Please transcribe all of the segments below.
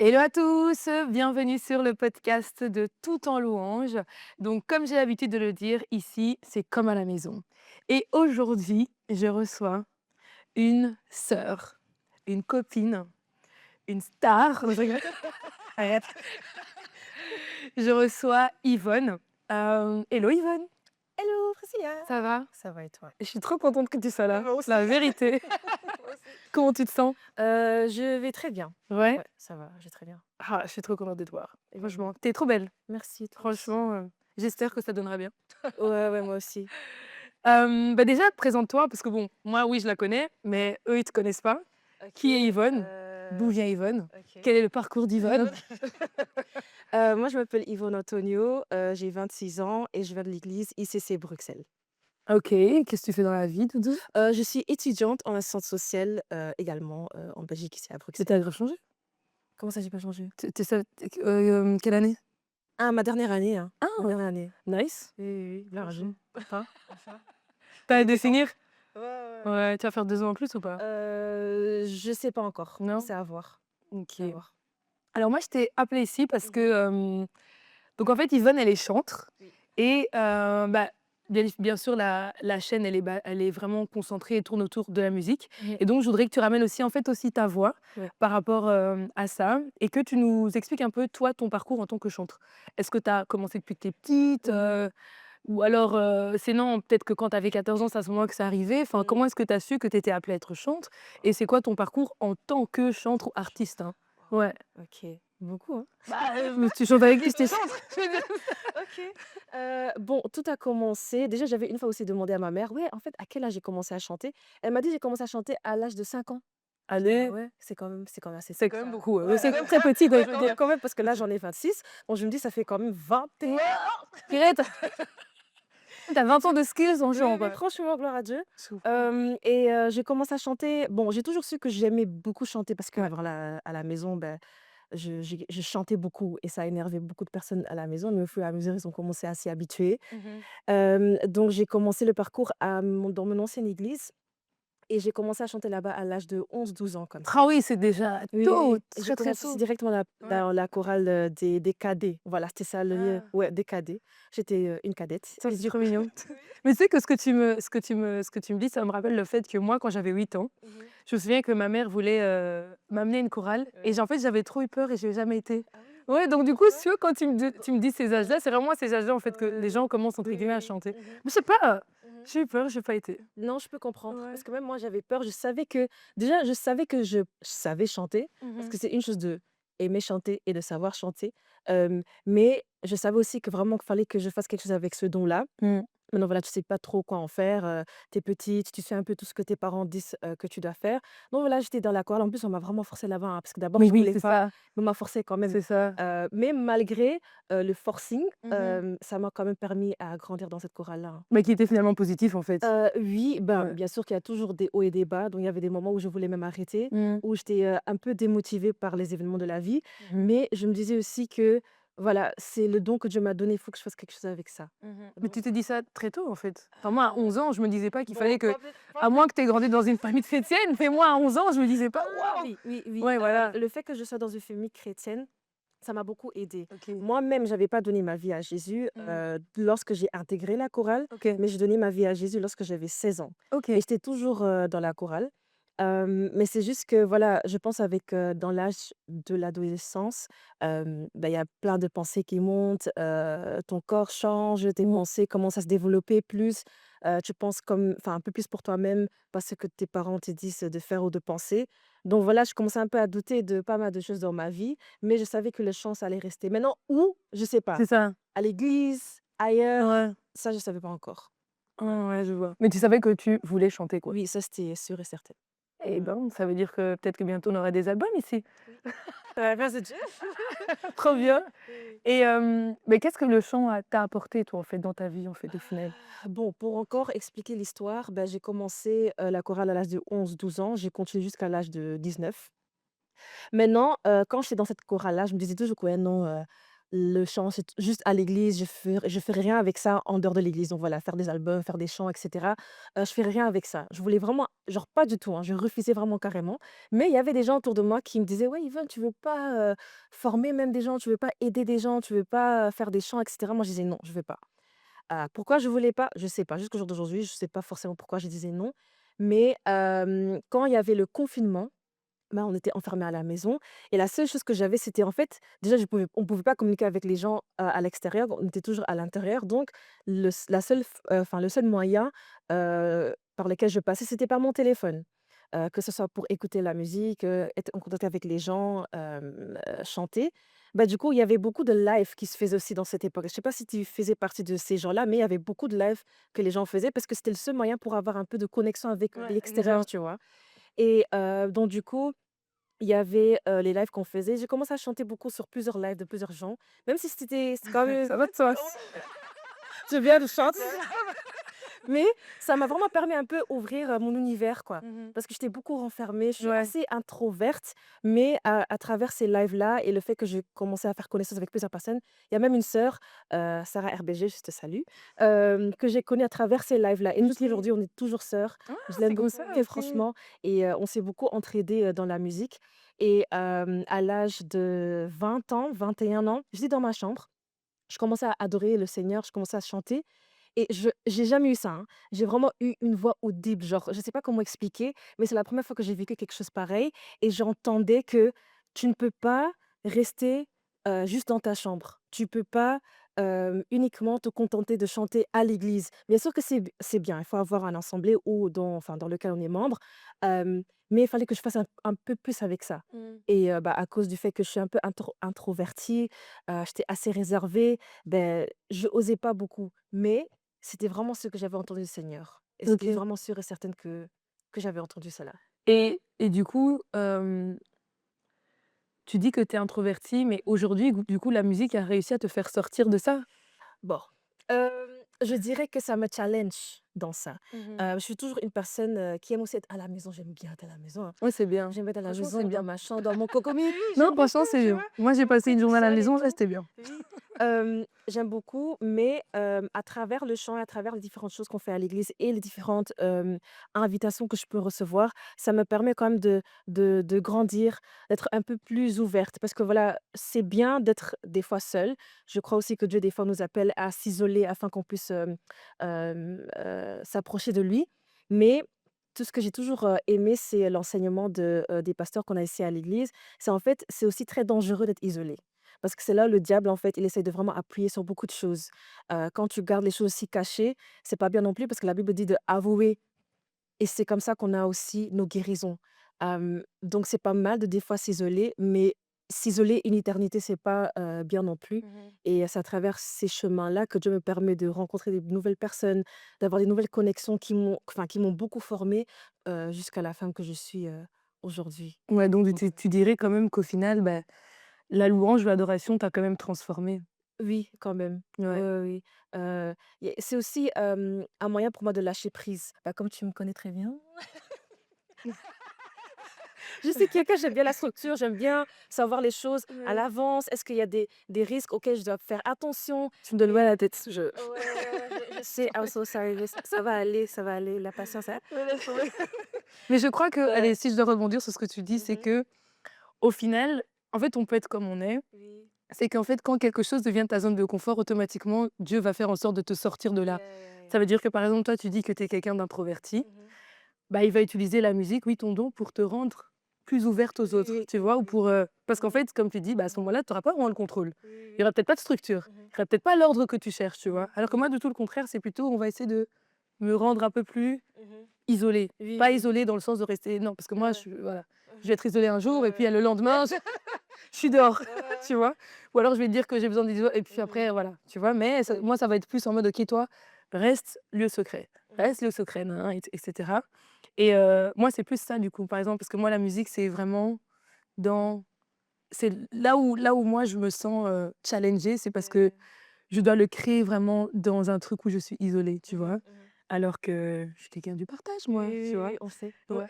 Hello à tous, bienvenue sur le podcast de Tout en louange. Donc, comme j'ai l'habitude de le dire, ici, c'est comme à la maison. Et aujourd'hui, je reçois une sœur, une copine, une star. Non, je rigole. Arrête. Je reçois Yvonne. Hello Yvonne, Hello Priscilla! ça va? Ça va et toi? Je suis trop contente que tu sois là. Moi aussi. La vérité. Moi aussi. Comment tu te sens? Je vais très bien. Ouais. Ouais, ça va, je vais très bien. Ah, je suis trop contente de te voir. Également. Franchement, t'es trop belle. Merci, toi aussi. Franchement, j'espère que Merci. ça donnera bien. Ouais, ouais, moi aussi. Bah, déjà, présente-toi parce que bon, moi, oui, je la connais, mais eux, ils te connaissent pas. OK, Qui est Yvonne? D'où vient Yvonne? OK. Quel est le parcours d'Yvonne? Moi, je m'appelle Yvonne Antonio, j'ai 26 ans et je viens de l'église ICC Bruxelles. OK, qu'est-ce que tu fais dans la vie, doudou? Je suis étudiante en assistance sociale, également, en Belgique, ici à Mais Bruxelles. tu grave changé. Comment ça, j'ai pas changé? Tu ça quelle année? Ah, ma dernière année, hein, ma Ah! dernière année. Nice. Oui, oui, oui, gloire à Dieu. Franchement. Enfin, Enfin. tu as Il de était temps. finir? Ouais, ouais. Ouais, tu vas faire 2 ans en plus ou pas? Je sais pas encore, Non? c'est à voir, c'est à OK. voir. Alors moi, je t'ai appelée ici parce Mmh. que, donc en fait, Yvonne, elle est chantre Oui. et bah, bien sûr, la chaîne, elle est vraiment concentrée et tourne autour de la musique Mmh. et donc je voudrais que tu ramènes aussi, en fait, aussi ta voix Ouais. par rapport, à ça et que tu nous expliques un peu, toi, ton parcours en tant que chantre. Est-ce que tu as commencé depuis que tu es petite, Mmh mh. ou alors, sinon, peut-être que quand tu avais 14 ans, c'est à ce moment que c'est arrivé? Enfin, Mmh. comment est-ce que tu as su que tu étais appelée à être chantre et c'est quoi ton parcours en tant que chantre ou artiste, hein? Ouais. OK, beaucoup, hein? Bah, tu chantes avec qui? C'était chantre? OK. Bon, tout a commencé déjà, j'avais une fois aussi demandé à ma mère: «Ouais, en fait, à quel âge j'ai commencé à chanter?» Elle m'a dit: «J'ai commencé à chanter à l'âge de 5 ans». Je dis: «Ah Allez, ouais, c'est quand même assez c'est tôt quand même ça». beaucoup, Ouais, c'est quand même très petit, quoi, ouais, je veux dire. quand même parce que là, j'en ai 26. Bon, je me dis: «Ça fait quand même 21 Ouais, ans». purée, tu as 20 ans de skills en Oui, chant, oui, quoi. franchement, gloire à Dieu. C'est fou. J'ai commencé à chanter bon, j'ai toujours su que j'aimais beaucoup chanter parce Ouais. qu'avant à la maison, ben, je chantais beaucoup et ça énervait beaucoup de personnes à la maison, mais au fur et à mesure, ils ont commencé à s'y habituer. Mmh. Donc j'ai commencé le parcours dans mon ancienne église et j'ai commencé à chanter là-bas à l'âge de 11 12 ans comme ça. Ah oui, c'est déjà Oui, oui, tôt, oui. Et j'ai très, très commencé aussi tôt. directement Ouais. dans la chorale, des cadets. Voilà, c'était ça Ah, ouais, des cadets. J'étais, une cadette ça, et c'est du trop coup mignon. oui. Mais tu sais que ce que tu me dis, ça me rappelle le fait que moi, quand j'avais 8 ans, Mmh. je me souviens que ma mère voulait, m'amener à une chorale et Ouais. en fait, j'avais trop eu peur et j'ai jamais été. Ah oui? Ouais, donc du coup, Pourquoi? si tu veux, quand tu me dis ces âges-là, c'est vraiment à ces âges-là, en fait, que les Ouais. gens commencent, entre Oui, oui, guillemets, «à oui. chanter». Mmh mh. Mais je sais pas, Mmh. j'ai eu peur, j'ai pas été. Non, je peux comprendre Ouais. parce que même moi, j'avais peur. Je savais que déjà, je savais que je savais chanter parce Mmh. que c'est une chose de aimer chanter et de savoir chanter, mais je savais aussi que vraiment qu'il fallait que je fasse quelque chose avec ce don-là. Mmh. Maintenant, voilà, tu sais pas trop quoi en faire, tu petite, tu fais un peu tout ce que tes parents disent, que tu dois faire. Donc voilà, j'étais dans la chorale. En plus, on m'a vraiment forcée là-bas, hein, parce que d'abord Mais je oui, voulais c'est pas, ça, mais on m'a forcée quand même. c'est ça. Mais malgré, le forcing, Mmh. ça m'a quand même permis à grandir dans cette chorale-là, hein. Mais qui était finalement positif, en fait. Oui, ben, Ouais. bien sûr qu'il y a toujours des hauts et des bas, donc il y avait des moments où je voulais même arrêter, Mmh. où j'étais, un peu démotivée par les événements de la vie, Mmh. mais je me disais aussi que, voilà, c'est le don que Dieu m'a donné, il faut que je fasse quelque chose avec ça. Mais Donc tu t'es dit ça très tôt, en fait? Enfin, moi, à 11 ans, je me disais pas qu'il bon, fallait que à moins que tu aies grandi dans une famille chrétienne, mais moi, à 11 ans, je me disais pas: «Waouh!» oui, oui, oui, Ouais, voilà. le fait que je sois dans une famille chrétienne, ça m'a beaucoup aidée. OK. Moi-même, j'avais pas donné ma vie à Jésus, Mmh. lorsque j'ai intégré la chorale, OK. mais j'ai donné ma vie à Jésus lorsque j'avais 16 ans et OK. j'étais toujours, dans la chorale. Mais c'est juste que voilà, je pense avec, dans l'âge de l'adolescence, bah, il y a plein de pensées qui montent, ton corps change, tes Mmh. pensées commencent à se développer plus, tu penses comme enfin, un peu plus pour toi-même, parce que tes parents te disent de faire ou de penser. Donc voilà, je commençais un peu à douter de pas mal de choses dans ma vie, mais je savais que le chant, ça allait rester. Maintenant où? Je sais pas. C'est ça. À l'église, ailleurs, Ouais. ça je savais pas encore. Ouais, ouais, je vois. Mais tu savais que tu voulais chanter, quoi? Oui, ça c'était sûr et certain. Eh Mmh. ben, ça veut dire que peut-être que bientôt on aura des albums ici. Oui. Ouais, merci Dieu. Trop bien. Oui. Et mais qu'est-ce que le chant t'a apporté, toi, en fait, dans ta vie, en fait, au final? Bon, pour encore expliquer l'histoire, bah, j'ai commencé, la chorale à l'âge de 11 12 ans, j'ai continué jusqu'à l'âge de 19. Maintenant, quand j'étais dans cette chorale-là, je me disais toujours que: «Ouais, non, le chant, c'est juste à l'église, je ferai rien avec ça en dehors de l'église. Donc voilà, faire des albums, faire des chants et cetera, je ferai rien avec ça. Je voulais vraiment genre pas du tout, hein, je refusais vraiment carrément. Mais il y avait des gens autour de moi qui me disaient: «Ouais, Yvonne, tu veux pas, former même des gens? Tu veux pas aider des gens? Tu veux pas, faire des chants et cetera?» Moi, je disais: «Non, je veux pas». Pourquoi je voulais pas? Je sais pas. Jusqu'au jour d'aujourd'hui, je sais pas forcément pourquoi je disais non. Mais quand il y avait le confinement, bah, on était enfermés à la maison et la seule chose que j'avais, c'était en fait, déjà on pouvait pas communiquer avec les gens, à l'extérieur, on était toujours à l'intérieur donc le seul moyen, par lequel je passais, c'était par mon téléphone. Que ce soit pour écouter la musique, être en contact avec les gens, chanter. Bah, du coup, il y avait beaucoup de live qui se faisaient aussi dans cette époque. Je sais pas si tu faisais partie de ces gens-là, mais il y avait beaucoup de live que les gens faisaient parce que c'était le seul moyen pour avoir un peu de connexion avec Ouais, l'extérieur, exactement. tu vois? Et donc du coup il y avait, les lives qu'on faisait. J'ai commencé à chanter beaucoup sur plusieurs lives de plusieurs gens, même si c'est quand même Ça va de soi. je viens de chanter, mais ça m'a vraiment permis un peu ouvrir, mon univers, quoi. Mmh. Parce que j'étais beaucoup renfermée, je suis Ouais. assez introverte, mais à travers ces lives-là et le fait que j'ai commencé à faire connaissance avec plusieurs personnes, il y a même une sœur, Sarah RBG, je te salue, que j'ai connue à travers ces lives-là et nous OK. aujourd'hui, on est toujours sœurs. Ah, Je c'est l'aime comme beaucoup ça, et OK. franchement et on s'est beaucoup entraidées, dans la musique et à l'âge de 20 ans, 21 ans, j'étais dans ma chambre, je commençais à adorer le Seigneur, je commençais à chanter et je j'ai jamais eu ça, hein. J'ai vraiment eu une voix audible, genre, je sais pas comment expliquer, mais c'est la première fois que j'ai vécu quelque chose pareil et j'entendais que tu ne peux pas rester, juste dans ta chambre. Tu peux pas, uniquement te contenter de chanter à l'église. Bien sûr que c'est bien, il faut avoir un assemblée ou dans lequel on est membre, mais il fallait que je fasse un peu plus avec ça Mmh. et bah, à cause du fait que je suis un peu introvertie, j'étais assez réservée, ben je osais pas beaucoup, mais c'était vraiment ce que j'avais entendu du Seigneur et c'était OK. vraiment sûre et certaine que j'avais entendu cela. Et du coup, tu dis que tu es introvertie, mais aujourd'hui, du coup, la musique a réussi à te faire sortir de ça? Bon, je dirais que ça me challenge dans ça. Mmh. Je suis toujours une personne, qui aime aussi être à la maison. J'aime bien être à la maison, hein. Ouais, c'est bien. J'aime être à la Franchement, maison, c'est dans bien. ma chambre, dans mon cocomille. Non, J'aime beaucoup, franchement, c'est tu bien. vois? Moi, j'ai J'aime passé beaucoup une être journée à la seule et maison, là, tout. c'était bien. Oui. J'aime beaucoup, mais à travers le chant et à travers les différentes choses qu'on fait à l'église et les différentes, invitations que je peux recevoir, ça me permet quand même de grandir, d'être un peu plus ouverte. Parce que voilà, c'est bien d'être des fois seule. Je crois aussi que Dieu, des fois, nous appelle à s'isoler afin qu'on puisse, s'approcher de lui. Mais tout ce que j'ai toujours, aimé, c'est l'enseignement des pasteurs qu'on a ici à l'église. C'est aussi très dangereux d'être isolé. Parce que c'est là le diable, en fait, il essaye de vraiment appuyer sur beaucoup de choses. Quand tu gardes les choses si cachées, c'est pas bien non plus parce que la Bible dit de avouer et c'est comme ça qu'on a aussi nos guérisons. Donc c'est pas mal de des fois s'isoler, mais s'isoler une éternité, c'est pas, bien non plus Mmh. et c'est à travers ces chemins-là que Dieu me permet de rencontrer des nouvelles personnes, d'avoir des nouvelles connexions qui m'ont beaucoup formée, jusqu'à la femme que je suis, aujourd'hui. Ouais, donc Donc tu dirais quand même qu'au final, bah, la louange ou l'adoration t'a quand même transformée? oui, quand même. Oui, Ouais. oui, oui. C'est aussi, un moyen pour moi de lâcher prise. Bah, comme tu me connais très bien. Je sais quelqu'un, j'aime bien la structure, j'aime bien savoir les choses à Ouais. l'avance. Est-ce qu'il y a des risques auxquels je dois faire attention? Tu me donnes mal Et à la tête, je ouais, ouais, ouais, je sais, I'm so sorry, mais ça va aller, la patience, hein. Ouais, laisse tomber. Mais je crois que, Ouais. allez, si je dois rebondir sur ce que tu dis, c'est Mmh. que au final, en fait, on peut être comme on est. Oui. C'est qu'en fait, quand quelque chose devient ta zone de confort, automatiquement, Dieu va faire en sorte de te sortir de là. Yeah, yeah, yeah. Ça veut dire que, par exemple, toi, tu dis que tu es quelqu'un d'introverti, Mmh. bah, il va utiliser la musique, oui, ton don, pour te rendre plus ouverte aux Oui, autres, oui, tu oui, vois? Ou oui. pour, parce qu'en Mmh. fait, comme tu dis, bah, à ce Mmh. moment-là, tu auras pas vraiment le contrôle. Oui, oui, Il y oui. aura peut-être pas de structure, Mmh. il y aura peut-être pas l'ordre que tu cherches, tu Mmh vois? mh. Alors que moi, Mmh. de tout le contraire, c'est plutôt, on va essayer de me rendre un peu plus Mmh. isolée. Oui, Pas oui. isolée dans le sens de rester non, parce que Ouais, moi, ouais. voilà, je Mmh. vais être isolée un Ouais, jour et puis, ouais. le lendemain, je suis dehors, Ouais, ouais. tu vois? Ou alors je vais te dire que j'ai besoin d'isoler et puis Mmh. après voilà, tu vois? Mais ça Oui. moi, ça va être plus en mode: «OK, toi, Mmh. reste lieu secret, nin nin et cetera» et moi, c'est plus ça du coup, par exemple, parce que moi, la musique, c'est vraiment dans c'est là où moi je me sens, challengée, c'est parce que Ouais. je dois le créer vraiment dans un truc où je suis isolée, tu Mmh. vois? Mmh. Alors que je suis quelqu'un du partage Oui, moi, tu oui, vois? oui, on sait. Ouais. Ouais.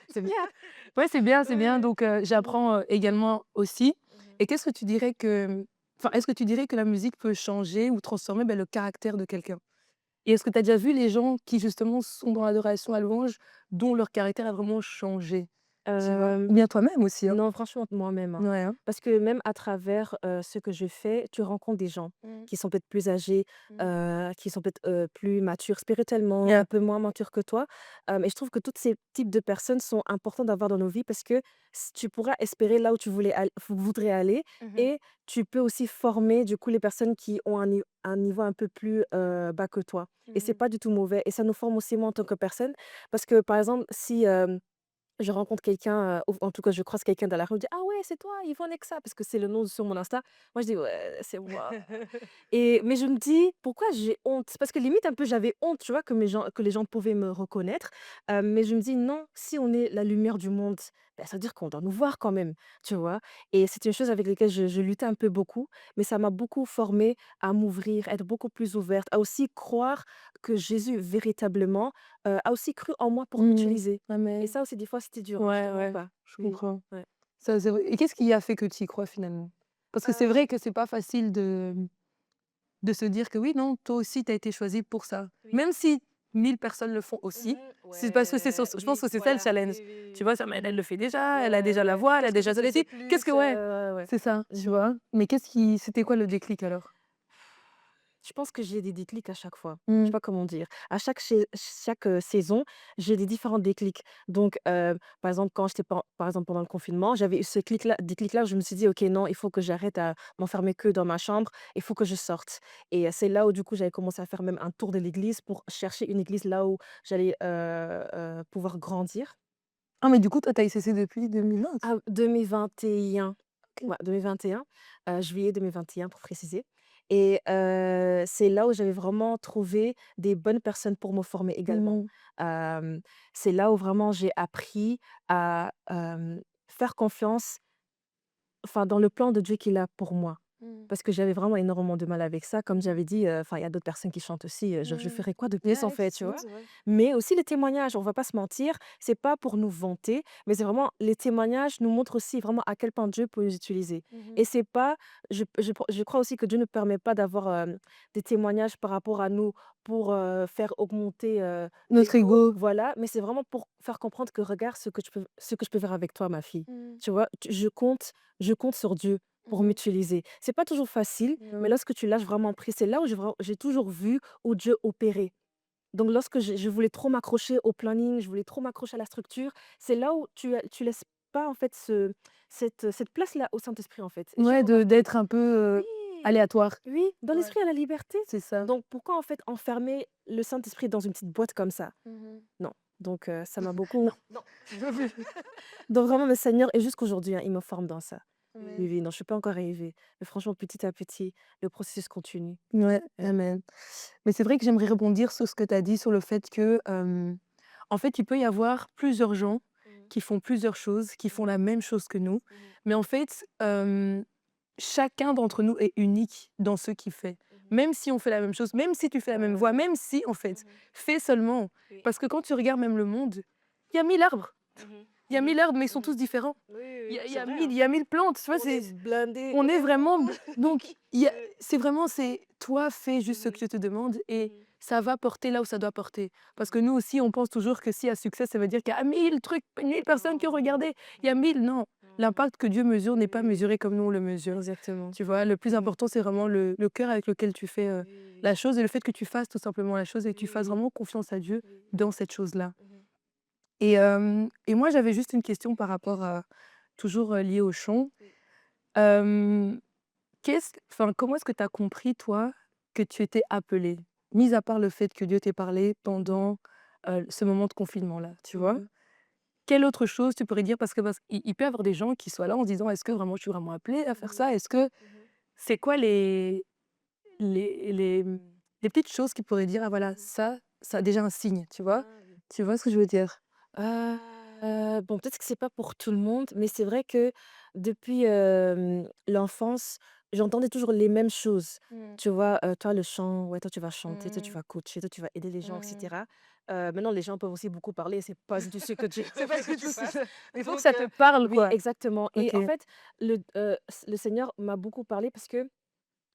C'est bien. Ouais, c'est bien Ouais. donc Mmh mh. j'apprends, également aussi Mmh. Et qu'est-ce que tu dirais que enfin, est-ce que tu dirais que la musique peut changer ou transformer, le caractère de quelqu'un? Et est-ce que tu as déjà vu les gens qui justement sont dans l'adoration à louange, dont leur caractère a vraiment changé? Tu vois? Hem Ou bien toi-même aussi, hein? Non, franchement, moi-même, hein. Ouais, hein? Parce que même à travers, ce que je fais, tu rencontres des gens Mmh. qui sont peut-être plus âgés, Mmh. qui sont peut-être, plus matures spirituellement, un Yeah. peu moins matures que toi. Et je trouve que tous ces types de personnes sont importants d'avoir dans nos vies parce que tu pourras espérer là où tu voudrais aller Mmh. et tu peux aussi former, du coup, les personnes qui ont un niveau un peu plus, bas que toi et c'est Mmh. pas du tout mauvais et ça nous forme aussi, moi, en tant que personne parce que, par exemple, si, je rencontre quelqu'un, ou en tout cas, je croise quelqu'un dans la rue, je dis: «Ah ouais, c'est toi, Yvonne Nexa», parce que c'est le nom sur mon Insta. Moi, je dis: «Ouais, c'est moi». Mais je me dis: «Pourquoi j'ai honte?» Parce que limite un peu j'avais honte, tu vois, que les gens pouvaient me reconnaître, mais je me dis: «Non, si on est la lumière du monde, ça veut dire qu'on doit nous voir quand même», tu vois? Et c'est une chose avec laquelle je luttais un peu beaucoup, mais ça m'a beaucoup formée à m'ouvrir, être beaucoup plus ouverte, à aussi croire que Jésus véritablement, a aussi cru en moi pour Mmh. m'utiliser. Et Amen. ça aussi des fois c'était dur, hein, je te Ouais, mens ouais, pas. je Oui, comprends. ouais. Ça, c'est vrai et qu'est-ce qui a fait que tu y crois finalement? Parce que c'est Hem, vrai que c'est pas facile de se dire que oui, non, toi aussi tu as été choisi pour ça. oui. Même si 1000 personnes le font aussi, Mmh. c'est parce que Ouais, je pense oui, que c'est ça le voilà. challenge. Oui, oui, oui, Tu oui. vois? Ça, mais elle le fait déjà, elle a Ouais, déjà la ouais. voix, elle a Qu'est-ce que déjà tu ça peux faire ici. Qu'est-ce plus? que ouais, Ouais, ouais. c'est ça, tu Mmh. vois? Mais qu'est-ce qui c'était quoi le déclic alors? Je pense que j'ai des déclics à chaque fois. Je sais Mmh. pas comment dire. À chaque, saison, j'ai des différents déclics. Donc, par exemple, quand j'étais par exemple, pendant le confinement, j'avais eu ce déclic-là où je me suis dit: «OK, non, il faut que j'arrête à m'enfermer que dans ma chambre, il faut que je sorte» et c'est là où, du coup, j'avais commencé à faire même un tour de l'église pour chercher une église là où j'allais, pouvoir grandir. Ah mais du coup, toi, tu as ICC depuis 2020? Ah, 2021. OK. Ouais, 2021, juillet 2021 pour préciser c'est là où j'avais vraiment trouvé des bonnes personnes pour me former également. Mmh. Hem, c'est là où vraiment j'ai appris à, faire confiance, enfin, dans le plan de Dieu qu'il a pour moi. Mmh. Parce que j'avais vraiment énormément de mal avec ça. Comme j'avais dit, enfin, il y a d'autres personnes qui chantent aussi, je Mmh. ferais quoi de plus, en Yeah, fait, tu ouais, vois? ouais. Mais aussi les témoignages, on va pas se mentir, c'est pas pour nous vanter, mais c'est vraiment les témoignages nous montrent aussi vraiment à quel point Dieu peut nous utiliser Mmh. et c'est pas je crois aussi que Dieu ne permet pas d'avoir, des témoignages par rapport à nous pour, faire augmenter, Notre l'ego, ego. voilà, mais c'est vraiment pour faire comprendre que: «Regarde ce que je peux faire avec toi, ma fille». Mmh. Tu vois? Je compte sur Dieu pour Mmh. m'utiliser. C'est pas toujours facile, mais Ouais. lorsque tu lâches vraiment prise, c'est là où j'ai toujours vu où Dieu opérait. Donc lorsque je voulais trop m'accrocher au planning, je voulais trop m'accrocher à la structure, c'est là où tu laisses pas en fait cette place-là au Saint-Esprit en fait. Et j'ai Ouais, de remarqué d'être un peu, oui, aléatoire. oui, dans Ouais, l'esprit, il y a la liberté. c'est ça. Donc pourquoi en fait enfermer le Saint-Esprit dans une petite boîte comme ça? Mmh. Non. Donc ça m'a beaucoup Non, non, je veux plus. donc vraiment le Seigneur et jusqu'aujourd'hui, hein, il me forme dans ça. Oui, Amen. oui, non, je suis pas encore arrivée. Mais franchement, petit à petit, le processus continue. Ouais, Ouais. amen. Mais c'est vrai que j'aimerais rebondir sur ce que tu as dit sur le fait que, en fait, il peut y avoir plusieurs gens Mmh. qui font plusieurs choses, qui font Mmh. la même chose que nous, Mmh. mais en fait, chacun d'entre nous est unique dans ce qu'il fait. Mmh. Même si on fait la même chose, même si tu fais la même voix, Ouais. même si, en fait, Mmh. fais seulement. Oui. Parce que quand tu regardes même le monde, il y a 1000 arbres. Mmh. Il y a Mmh. 1000 arbres, mais ils sont Mmh. tous différents. Oui, oui, Il y oui, a il y c'est a vrai, 1000 hein. il y a 1000 plantes, tu vois? On est blindés. On est vraiment donc il y a Ouais. c'est vraiment toi fais juste ce que Mmh. je te demande et Mmh. ça va porter là où ça doit porter. Parce que Mmh. nous aussi, on pense toujours que s'il y a succès, ça veut dire qu'il y a 1000 trucs, 1000 personnes qui ont Non, non. regardé. Il y a Mmh. 1000 non. Mmh. L'impact que Dieu mesure Oui, n'est oui, pas oui. mesuré comme nous on le mesure. Exactement. Tu vois? Le plus Mmh. important, c'est vraiment le cœur avec lequel tu fais, Oui, oui, oui. la chose et le fait que tu fasses tout simplement la chose et que tu Oui, fasses oui. vraiment confiance à Dieu Oui, dans oui. cette chose-là. Mmh. Et moi, j'avais juste une question par rapport à toujours, liée au chant. Oui. Hem comment est-ce que tu as compris, toi, que tu étais appelé? Mis à part le fait que Dieu t'ait parlé pendant, ce moment de confinement-là, tu vois? Mmh. Quelle autre chose tu pourrais dire? Parce qu'il peut y avoir des gens qui soient là en se disant: «Est-ce que vraiment je suis vraiment appelé à faire Mmh. ça? Est-ce que» Mmh. c'est quoi les petites choses qui pourraient dire: «Ah voilà, Mmh. ça a déjà un signe», tu vois? Ah oui. Tu vois ce que je veux dire? Bon, peut-être que c'est pas pour tout le monde, mais c'est vrai que depuis, l'enfance, j'entendais toujours les mêmes choses. Mmh. Tu vois? Toi le chant, ouais, toi tu vas chanter, toi tu Mmh. vas coacher, toi tu vas aider les gens et Mmh. cetera. Maintenant les gens peuvent aussi beaucoup parler, c'est pas du tout ce que Dieu C'est veut pas ce que que tu fasses. il faut que Donc ça te parle, oui, quoi. exactement et OK. en fait, le Seigneur m'a beaucoup parlé parce que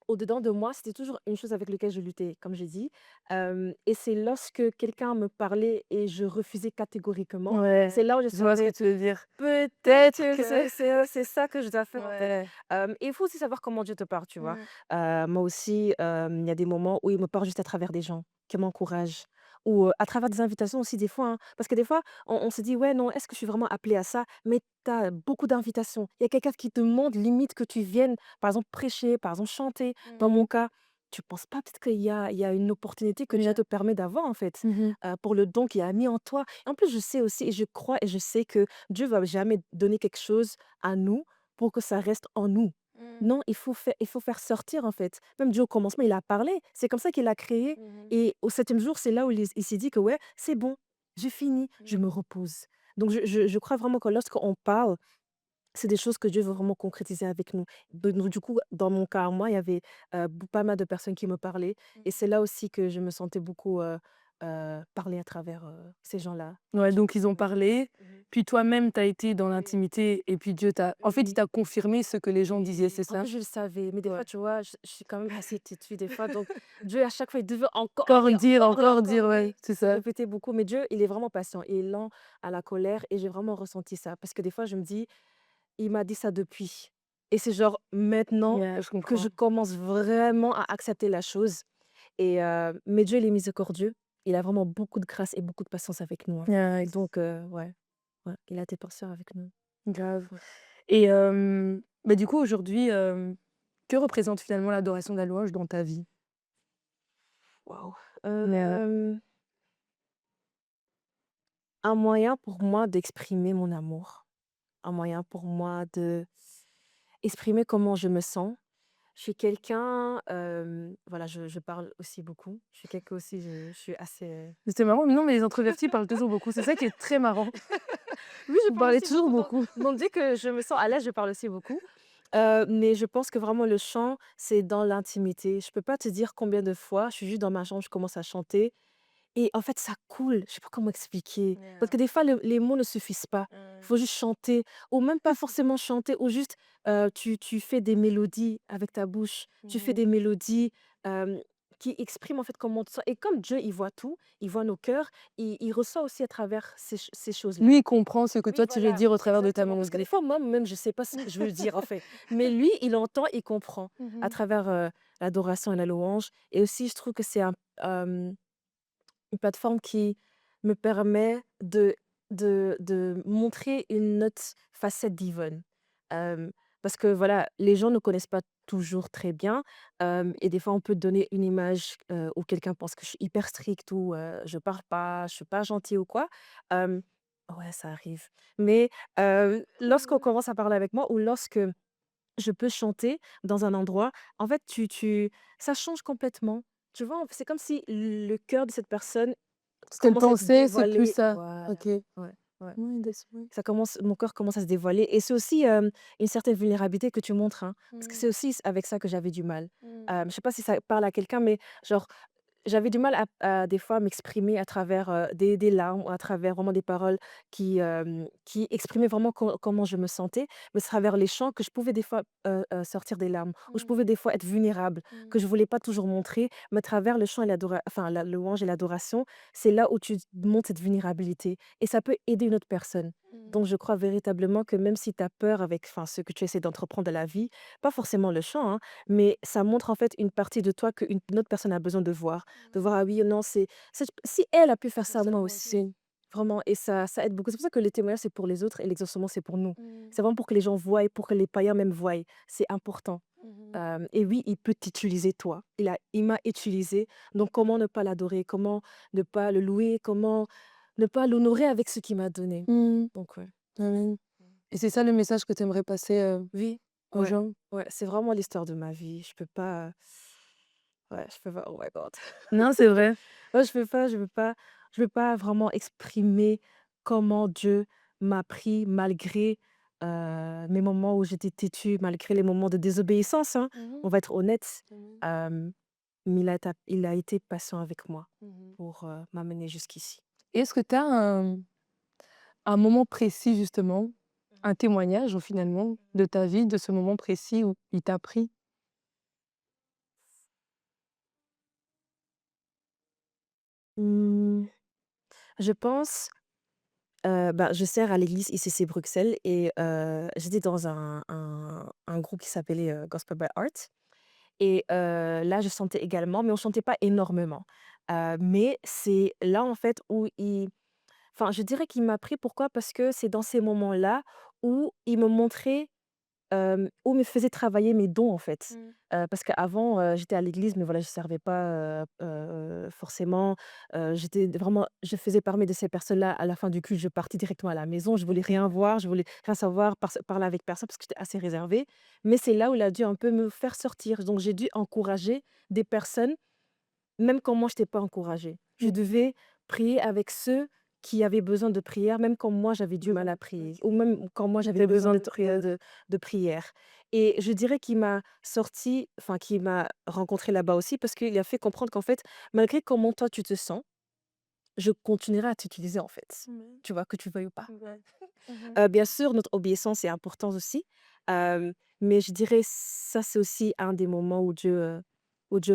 au-dedans de moi, c'était toujours une chose avec laquelle je luttais, comme j'ai dit, et c'est lorsque quelqu'un me parlait et je refusais catégoriquement, Ouais, c'est là où je je vois ce que savais tu veux dire. peut-être Peut-être que que c'est ça que je dois faire, en fait. ouais. Et il faut aussi savoir comment Dieu te parle, tu vois? Mmh. Moi aussi, il y a des moments où il me parle juste à travers des gens qui m'encouragent ou, à travers des invitations aussi des fois, hein. Parce que des fois, on se dit: «Ouais, non, est-ce que je suis vraiment appelée à ça?» Mais tu as beaucoup d'invitations. Il y a quelqu'un qui te demande limite que tu viennes, par exemple, prêcher, par exemple, chanter. Dans Mmh. mon cas, tu penses pas peut-être qu'il y a une opportunité que Dieu Ouais. te permet d'avoir, en fait, Mmh. pour le don qu'il a mis en toi. Et en plus, je sais aussi et je crois et je sais que Dieu va jamais donner quelque chose à nous pour que ça reste en nous. Mmh. Non, il faut faire sortir, en fait. Même Dieu, au commencement, il a parlé. C'est comme ça qu'il a créé Mmh. et au 7e jour, c'est là où il s'est dit que: «Ouais, c'est bon, j'ai fini, je Mmh. me repose». Donc je crois vraiment que lorsqu'on parle, c'est des choses que Dieu veut vraiment concrétiser avec nous. Donc du coup, dans mon cas, moi, il y avait, pas mal de personnes qui me parlaient et c'est Mmh. là aussi que je me sentais beaucoup, parler à travers, ces gens-là. Ouais, Je donc ils ont ouais. parlé, Mmh. puis toi-même, tu as été dans Oui, l'intimité et puis Dieu t'a en fait, il oui. t'a confirmé ce que les gens disaient, Oui, c'est en ça? plus je le savais, mais des Ouais. fois, tu vois, je suis quand même assez têtue des fois, donc Dieu à chaque fois il devait Encore dire, encore, ouais, oui, c'est ça. répéter beaucoup, mais Dieu, il est vraiment patient, il est lent à la colère et j'ai vraiment ressenti ça. Parce que des fois je me dis: «Il m'a dit ça depuis» et c'est genre maintenant Ouais, je que je comprends. commence vraiment à accepter la chose et mais Dieu il est miséricordieux, il a vraiment beaucoup de grâce et beaucoup de patience avec nous, hein. Ouais, Donc ouais, ouais, il a été patient avec nous. grave Ouais. et bah, du coup, aujourd'hui, que représente finalement l'adoration de la louange dans ta vie? Waouh! Ouais. Un moyen pour moi d'exprimer mon amour, un moyen pour moi d'exprimer comment je me sens. Je suis quelqu'un, voilà, je parle aussi beaucoup. Je suis quelqu'un aussi, je suis assez, C'est marrant, mais non, mais les introvertis parlent toujours beaucoup. C'est ça qui est très marrant. oui, je Vous parle parlez aussi toujours beaucoup, beaucoup. donc dès que je me sens à l'aise, je parle aussi beaucoup. Mais je pense que vraiment le chant, c'est dans l'intimité. Je peux pas te dire combien de fois je suis juste dans ma chambre, je commence à chanter et en fait, ça coule. Je sais pas comment expliquer. Parce Yeah. que des fois, les mots ne suffisent pas. Il faut juste chanter ou même pas forcément chanter ou juste, tu fais des mélodies avec ta bouche. Tu fais Mmh. des mélodies, hem, qui expriment en fait comment on te sent et comme Dieu, il voit tout, il voit nos cœurs, il reçoit aussi à travers ces choses-là. Lui, il comprend ce que Oui, toi, tu veux voilà, dire au travers de ta exactement. Parce que des mélodie. fois, moi-même, je sais pas ce que je veux dire, en fait. Mais lui, il entend, il comprend à Mmh. travers, l'adoration et la louange et aussi je trouve que c'est une plateforme qui me permet de montrer une autre facette d'Yvonne. Hem, Parce que voilà, les gens ne connaissent pas toujours très bien, et des fois on peut donner une image, où quelqu'un pense que je suis hyper stricte ou, je parle pas, je suis pas gentille ou quoi. Hem, ouais, ça arrive. Mais, lorsqu'on commence à parler avec moi ou lorsque je peux chanter dans un endroit, en fait, ça change complètement. Tu vois? C'est comme si le cœur de cette personne Ce qu'elle commence à être pensait, c'est plus dévoilé. ça. Voilà, OK. ouais, ouais. Oui, oui. Mon cœur commence à se dévoiler et c'est aussi, une certaine vulnérabilité que tu montres, hein. Parce que Mmh. c'est aussi avec ça que j'avais du mal. Mmh. Je sais pas si ça parle à quelqu'un, mais genre j'avais du mal à des fois m'exprimer à travers, des larmes ou à travers vraiment des paroles qui exprimaient vraiment comment je me sentais, mais c'est à travers les chants que je pouvais des fois, sortir des larmes, ou je Mmh. pouvais des fois être vulnérable, que Mmh. je voulais pas toujours montrer, mais à travers le chant et la louange et l'adoration, c'est là où tu montres cette vulnérabilité et ça peut aider une autre personne. Mmh. Donc je crois véritablement que même si tu as peur avec enfin, ce que tu essaies d'entreprendre de la vie, pas forcément le chant, hein, mais ça montre en fait une partie de toi qu'une autre personne a besoin de voir. De Mmh. voir: «Ah oui, non, si elle a pu faire Faire ça, ça, moi moi aussi. aussi». Vraiment et ça aide beaucoup. C'est pour ça que les témoignages, c'est pour les autres et l'exaucement, c'est pour nous. Mmh. C'est vraiment pour que les gens voient et pour que les païens même voient. C'est important. Mmh. Et oui, il peut t'utiliser toi. Il m'a utilisé. Donc comment ne pas l'adorer? Comment ne pas le louer? Comment ne pas l'honorer avec ce qu'il m'a donné? Mmh. Donc ouais. Amen et c'est ça le message que tu aimerais passer, Oui, aux ouais, gens? ouais, c'est vraiment l'histoire de ma vie. Je peux pas, ouais, je peux pas, oh my God. Non, c'est vrai. Ouais, je peux pas vraiment exprimer comment Dieu m'a pris malgré, mes moments où j'étais têtue, malgré les moments de désobéissance, hein, Mmh. on va être honnête. Amen. Mais il a été patient avec moi Mmh. pour, m'amener jusqu'ici. Et est-ce que tu as un moment précis justement, un témoignage au finalement de ta vie, de ce moment précis où il t'a pris? Mmh, je pense, bah, je sers à l'église ICC Bruxelles et j'étais dans un groupe qui s'appelait, Gospel by Art et là, je chantais également, mais on chantait pas énormément. Mais c'est là, en fait, où il enfin, je dirais qu'il m'a pris. Pourquoi? Parce que c'est dans ces moments-là où il me montrait, où me faisait travailler mes dons, en fait. Mmh. Parce qu'avant, j'étais à l'église, mais voilà, je servais pas, forcément. Je faisais partie de ces personnes-là, à la fin du culte, je partais directement à la maison. Je voulais rien voir, je voulais rien savoir, parler avec personne parce que j'étais assez réservée. Mais c'est là où il a dû un peu me faire sortir. Donc j'ai dû encourager des personnes même quand moi, je pas encouragée. Je Mmh. devais prier avec ceux qui avaient besoin de prière, même quand moi, j'avais du mal à prier ou même quand moi, j'avais Tu besoin besoin de de prière prière. de prière et je dirais qu'il m'a sorti, enfin, qu'il m'a rencontré là-bas aussi parce qu'il a fait comprendre qu'en fait, malgré comment toi, tu te sens, je continuerai à t'utiliser, en fait. Mmh. Tu vois? Que tu veuilles ou pas. Ouais. Mmh. Bien sûr, notre obéissance est importante aussi, mais je dirais ça, c'est aussi un des moments où Dieu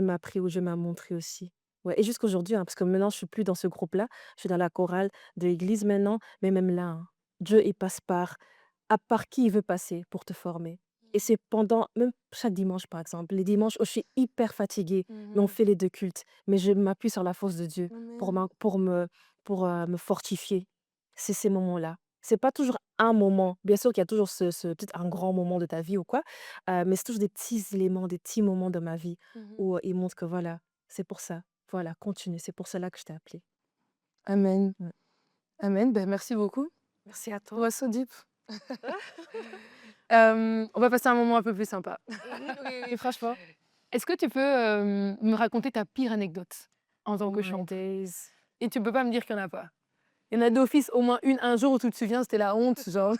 m'a pris, où Dieu m'a montré aussi. Ouais et jusqu'aujourd'hui, hein, parce que maintenant je suis plus dans ce groupe-là, je suis dans la chorale de l'église maintenant, mais même là, hein, Dieu, il passe par qui il veut passer pour te former et c'est pendant même chaque dimanche, par exemple, les dimanches où je suis hyper fatiguée, mais on Mmh. fait les 2 cultes, mais je m'appuie sur la force de Dieu pour Amen. m'en me fortifier. C'est ces moments-là. C'est pas toujours un moment. Bien sûr qu'il y a toujours ce peut-être un grand moment de ta vie ou quoi, mais c'est toujours des petits éléments, des petits moments de ma vie Mmh. où, il montre que voilà, c'est pour ça. Voilà, continue, c'est pour cela que je t'ai appelé. Amen. Ouais. Amen. Ben, merci beaucoup. Merci à It toi. was so deep. On va passer un moment un peu plus sympa. Oui, oui, franchement. Est-ce que tu peux, me raconter ta pire anecdote en tant Oh que my chanteuse? days. Et tu peux pas me dire qu'il y en a pas? Il y en a d'office au moins une, un jour où tu te souviens, c'était la honte, genre,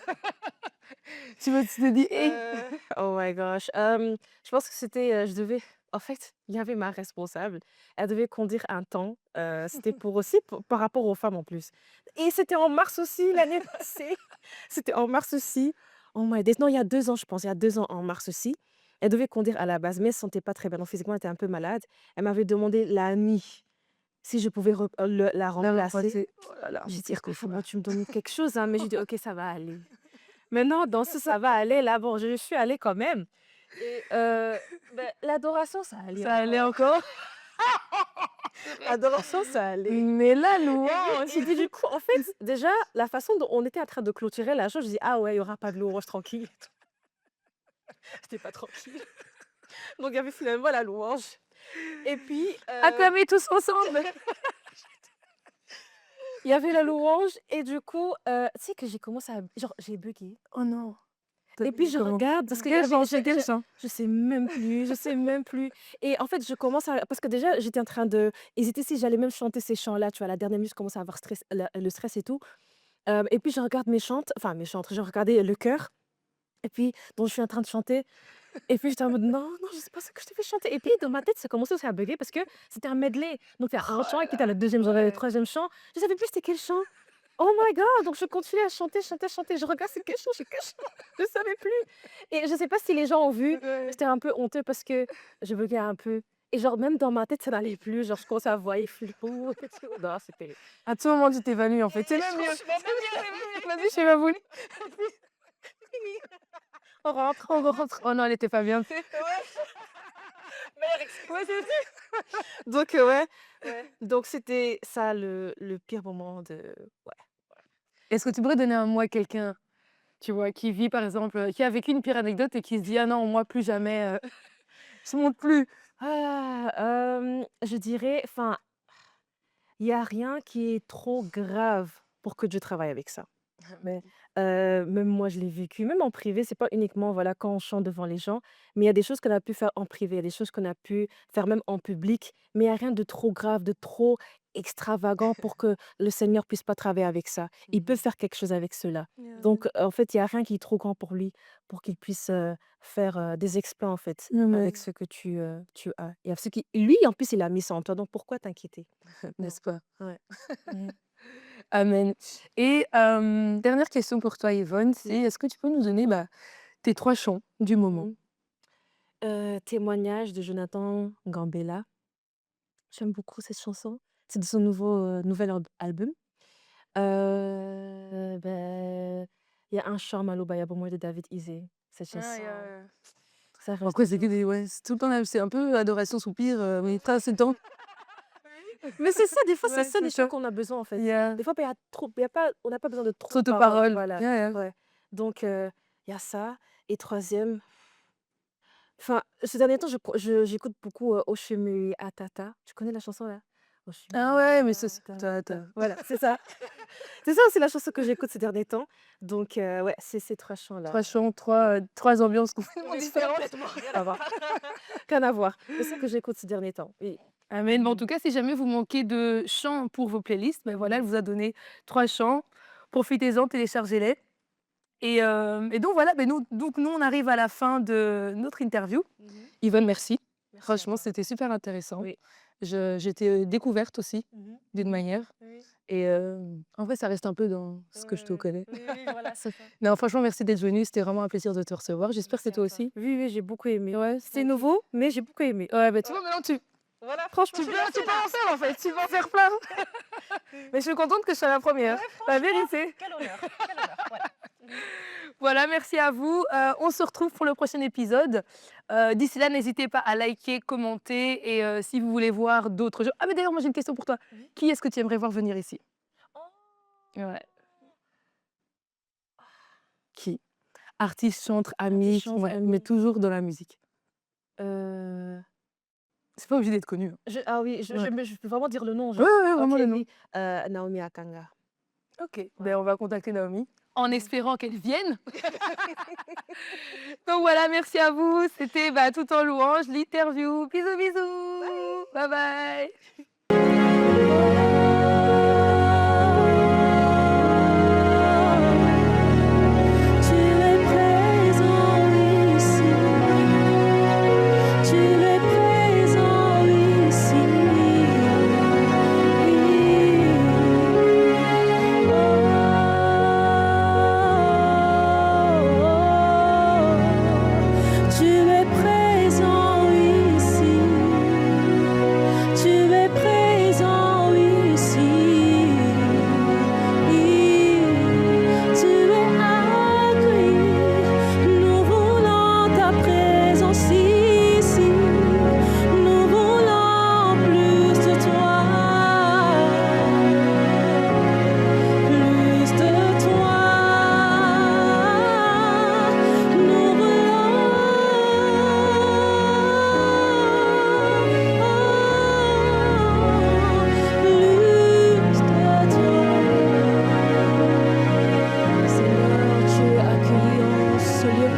tu te dis: «Eh!» Oh my gosh, je pense que c'était, je devais en fait, il y avait ma responsable, elle devait conduire un temps, c'était pour aussi par rapport aux femmes en plus et c'était en mars aussi l'année passée. C'était en mars aussi. Oh my days, non, il y a 2 ans, je pense, il y a 2 ans en mars aussi. Elle devait conduire à la base, mais elle se sentait pas très bien, donc physiquement, elle était un peu malade. Elle m'avait demandé la nuit si je pouvais la La remplacer. remplacer. Oh là là, J'ai dit: pire «Écoute-moi, cauchemar. tu me demandes quelque chose, hein?» mais j'ai dit: «OK, ça va aller». Maintenant dans ce «ça va aller» là, bon, je suis allée quand même et l'adoration, ça allait Ça allait encore. encore? L'adoration, ça allait Mais la et puis louange! j'ai dit du coup, en fait, déjà, la façon dont on était en train de clôturer la chose, je dis: «Ah ouais, il y aura pas de louange, tranquille» et tout. J'étais pas tranquille. Donc il y avait finalement la louange et puis, Acclamez tous ensemble! il y avait la louange et du coup, tu sais que j'ai commencé à genre, j'ai buggé. Oh non! Tu Et puis as je comment? regarde parce qu'il y Quel avait chant? C'est quel chant? je sais même plus, je sais même plus et en fait, je commence à parce que déjà, j'étais en train de hésiter si j'allais même chanter ces chants-là, tu vois? À la dernière minute, je commençais à avoir le stress et tout, et puis je regarde mes chantres, je regardais le chœur et puis donc je suis en train de chanter et puis j'étais en mode: «Non, non, je sais pas ce que je devais chanter» et puis dans ma tête, ça commençait aussi à bugger parce que c'était un medley. Donc il y a Oh un chant et là puis tu as le là, deuxième genre le ouais. 3 chant. Je savais plus c'était quel chant. Oh my god! Donc je continuais à chanter, chanter, chanter. Je regarde c'est quel chant, c'est quel chant? Je savais plus et je sais pas si les gens ont vu, mais Ouais. c'était un peu honteux parce que je buguais un peu et genre même dans ma tête, ça n'allait plus. Genre je commençais à voir flou et tout. Non, c'était À tout moment, tu t'évanouis, en fait. C'est et même mieux. franchement, C'est mieux, c'est mieux. Vas-y, je fais ma boule. on rentre. On rentre. Oh non, elle était pas bien. Ouais, meilleure excuse. Ouais, c'est ça. Donc ouais. Donc c'était ça le pire moment de ouais. Est-ce que tu pourrais donner un mot à quelqu'un, tu vois, qui vit, par exemple, qui a vécu une pire anecdote et qui se dit: «Ah non, moi plus jamais, je monte plus». Ah, je dirais enfin, il y a rien qui est trop grave pour que Dieu travaille avec ça. Mais Même moi, je l'ai vécu, même en privé, c'est pas uniquement, voilà, quand on chante devant les gens, mais il y a des choses qu'on a pu faire en privé, il y a des choses qu'on a pu faire même en public, mais il y a rien de trop grave, de trop extravagant pour que le Seigneur puisse pas travailler avec ça. Il peut Mmh. faire quelque chose avec cela. Amen. Donc, en fait, il y a rien qui est trop grand pour lui, pour qu'il puisse, faire, des exploits, en fait, avec Amen. ce que tu as. Et ce qui lui, en plus, il a mis ça en toi, donc pourquoi t'inquiéter? Non. N'est-ce pas? Ouais. Mmh. Amen. Et dernière question pour toi, Yvonne, c'est est-ce que tu peux nous donner tes 3 chants du moment? Mmh. Témoignage de Jonathan Gambella. J'aime beaucoup cette chanson. C'est de son nouvel album. Il y a un chant Maloba pour moi de David Isé. Cette Ah, chanson, y a ça reste après c'est que toujours. des ouais, c'est tout le temps c'est un peu adoration soupir, mais ça c'est le temps. Mais c'est ça, des fois, c'est Ouais, ça c'est les chants ça. qu'on a besoin, en fait. Il y a Des fois, il y a pas on n'a pas besoin de trop trop de de paroles. paroles. Voilà, Yeah, yeah. ouais. Donc il y a ça et troisième, enfin, ces derniers temps, j'écoute beaucoup, Oshimiri Atata. Tu connais la chanson, là? Ah Oshimiri ouais, mais ça c'est Atata. Voilà, c'est ça. C'est ça aussi la chanson que j'écoute ces derniers temps. Donc ouais, c'est ces 3 chants-là. 3 chants, 3 ambiances complètement Oui, différentes. complètement, rien à voir. Rien à voir. C'est ça que j'écoute ces derniers temps, oui. Amen. Mais en Mmh. tout cas, si jamais vous manquez de chants pour vos playlists, voilà, elle Mmh. vous a donné 3 chants. Profitez-en, téléchargez-les. Et donc voilà, nous on arrive à la fin de notre interview. Mmh. Yvonne, merci. Merci à Franchement, toi. c'était super intéressant. Oui. J'étais découverte aussi, Mmh. d'une Mmh. manière. Oui. Et en vrai, ça reste un peu dans ce que je te Ouais. connais. Oui, oui, voilà, c'est ça. Non, franchement, merci d'être venue. C'était vraiment un plaisir de te recevoir. J'espère que Merci c'est à toi toi. aussi. Oui, oui, j'ai beaucoup aimé. Ouais, C'est nouveau, mais j'ai beaucoup aimé. Ouais, bah, tu Ouais. vois, maintenant, tu, Voilà, franchement, tu je peux, suis lancée tu peux là. en faire, en fait. Tu peux en faire plein. Mais je suis contente que je sois la première. Ouais, La franchement, vérité. quel honneur, quel honneur. Voilà. Mmh. Voilà, merci à vous. On se retrouve pour le prochain épisode. D'ici là, n'hésitez pas à liker, commenter et si vous voulez voir d'autres jeux. Ah, mais d'ailleurs, moi j'ai une question pour toi. Oui. Qui est-ce que tu aimerais voir venir ici? Oh! Ouais. Qui? Artiste, chantre, ami, Artiste, chantre, ouais, mais ami. toujours dans la musique. Heu, C'est pas obligé d'être connu, hein. ah oui, Ouais. je peux vraiment dire le nom, Ouais, genre? ouais, ouais, OK, vraiment le nom. oui, Naomi Akanga. OK, Ouais. ben, on va contacter Naomi en Mmh. espérant qu'elle vienne. Donc voilà, merci à vous. C'était, Tout en louange, l'interview. Bisous, bisous. Bye bye. Tu es présent ici, tu es présent ici. Tu es présent ici, tu es présent ici. Tu es accueilli, nous voulons ta présence ici, nous voulons plus de toi, plus de toi, nous voulons plus de toi. Seigneur, tu es accueilli en ce lieu.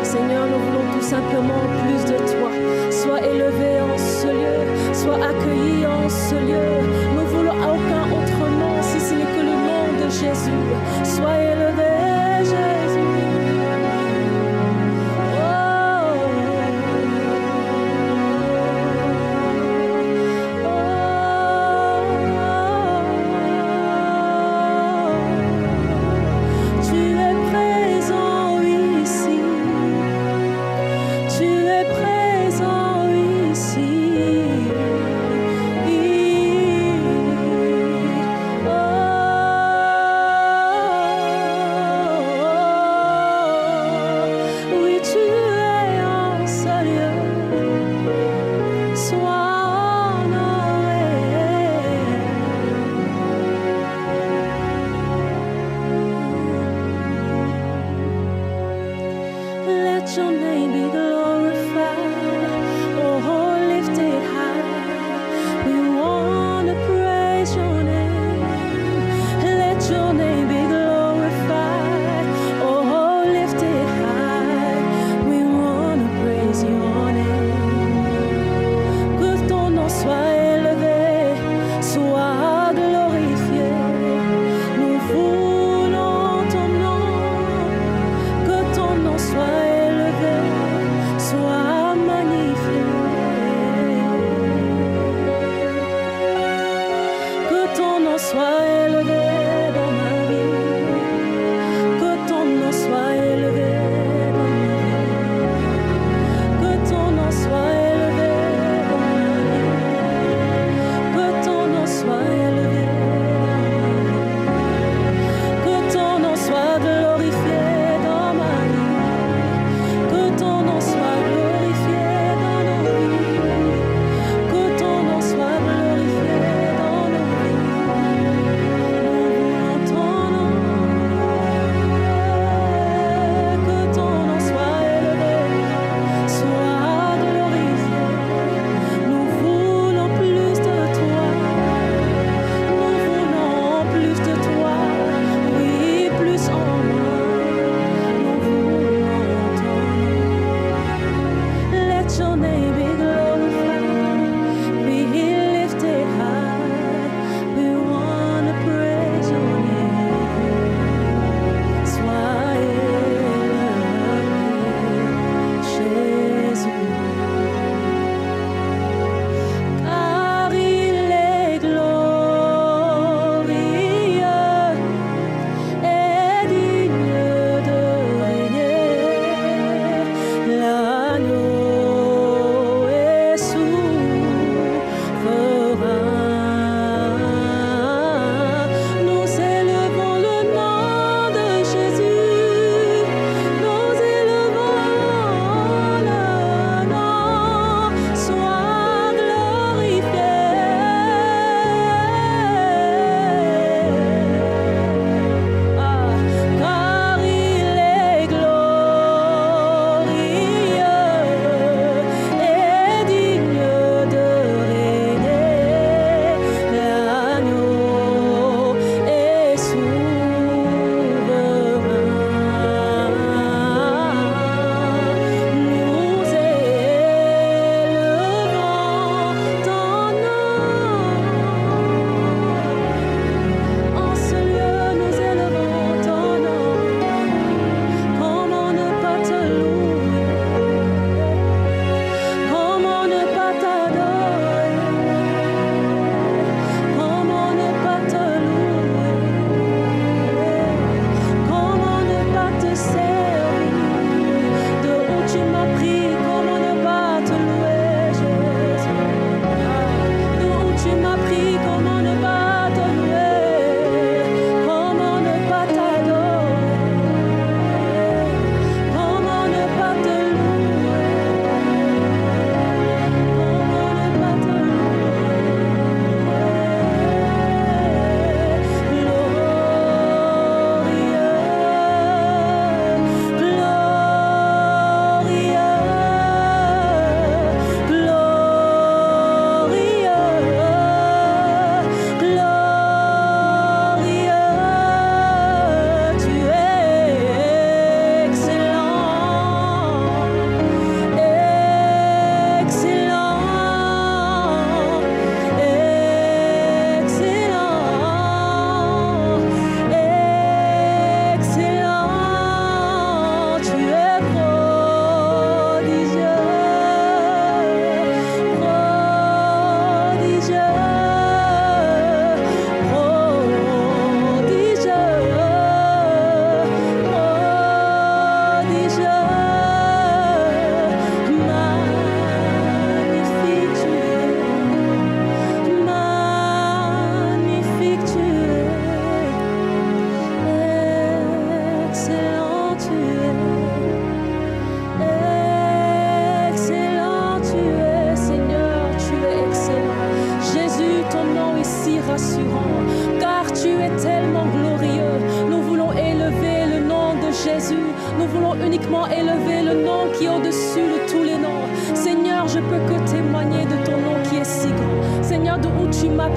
Seigneur, nous voulons tout simplement plus de toi. Sois élevé en ce lieu, sois accueilli en ce lieu. Nous voulons aucun autre nom si ce n'est que le nom de Jésus. Sois élevé, Jésus. Tu es présent ici, tu es présent ici. Oui, tu es en ce lieu, sois honoré. Let your name be glorified, oh, lifted high. We wanna praise your name. Let your name be glorified, oh, lifted high. We wanna praise your name. Que ton nom soit élevé, soit glorifié. Nous voulons ton nom. Que ton nom soit élevé,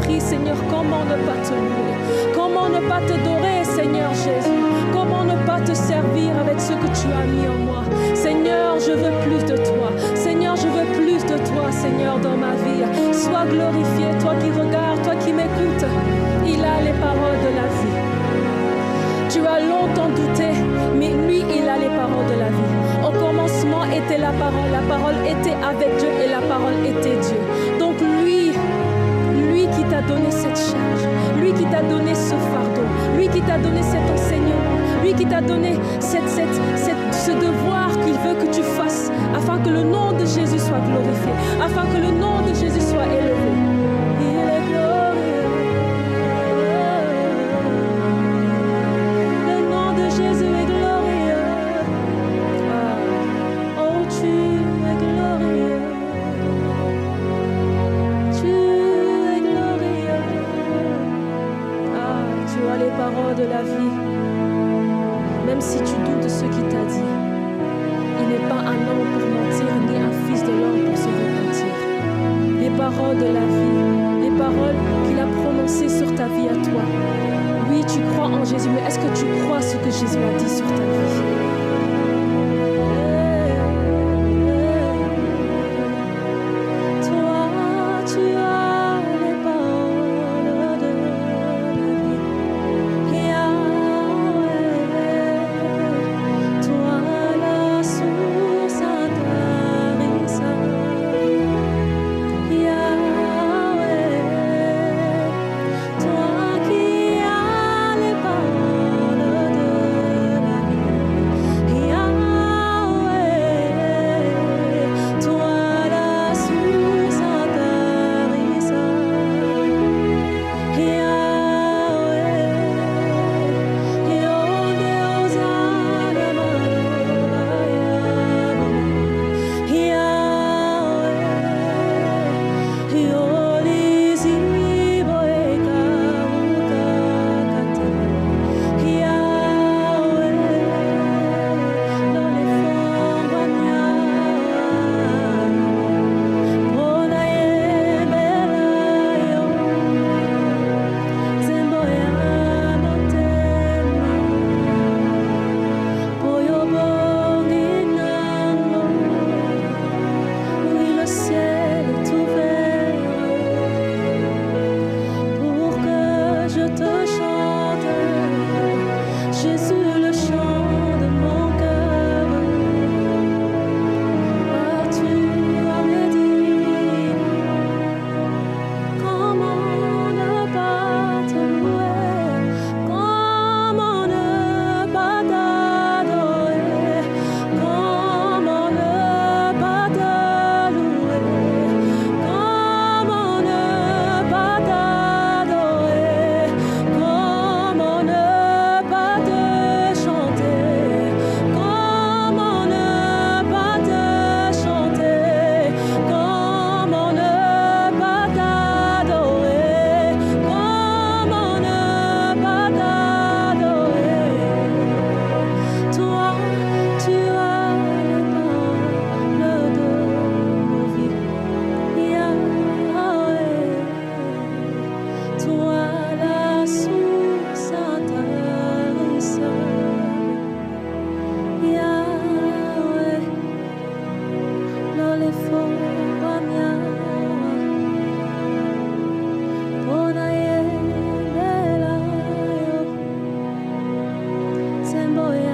prie, Seigneur, comment ne pas te louer? Comment ne pas t'adorer, Seigneur Jésus? Comment ne pas te servir avec ce que tu as mis en moi? Seigneur, je veux plus de toi. Seigneur, je veux plus de toi, Seigneur, dans ma vie. Sois glorifié, toi qui regardes, toi qui m'écoutes. Il a les paroles de la vie. Tu as longtemps douté, mais lui, il a les paroles de la vie. Au commencement était la parole était avec Dieu et la parole était Dieu. Donc lui qui t'a donné cette charge, lui qui t'a donné ce fardeau, lui qui t'a donné cet enseignement, lui qui t'a donné ce devoir qu'il veut que tu fasses, afin que le nom de Jésus soit glorifié, afin que le nom de Jésus soit élevé. Il est glorieux. Le nom de Jésus est glorieux. Oh, tu es glorieux. Tu es glorieux. Tu as les paroles de la vie. Même si tu doutes de ce qu'il t'a dit, il n'est pas un homme pour mentir, ni un fils de l'homme pour se repentir. Les paroles de la vie, les paroles qu'il a prononcées sur ta vie à toi. Oui, tu crois en Jésus, mais est-ce que tu crois ce que Jésus a dit sur ta vie? Boy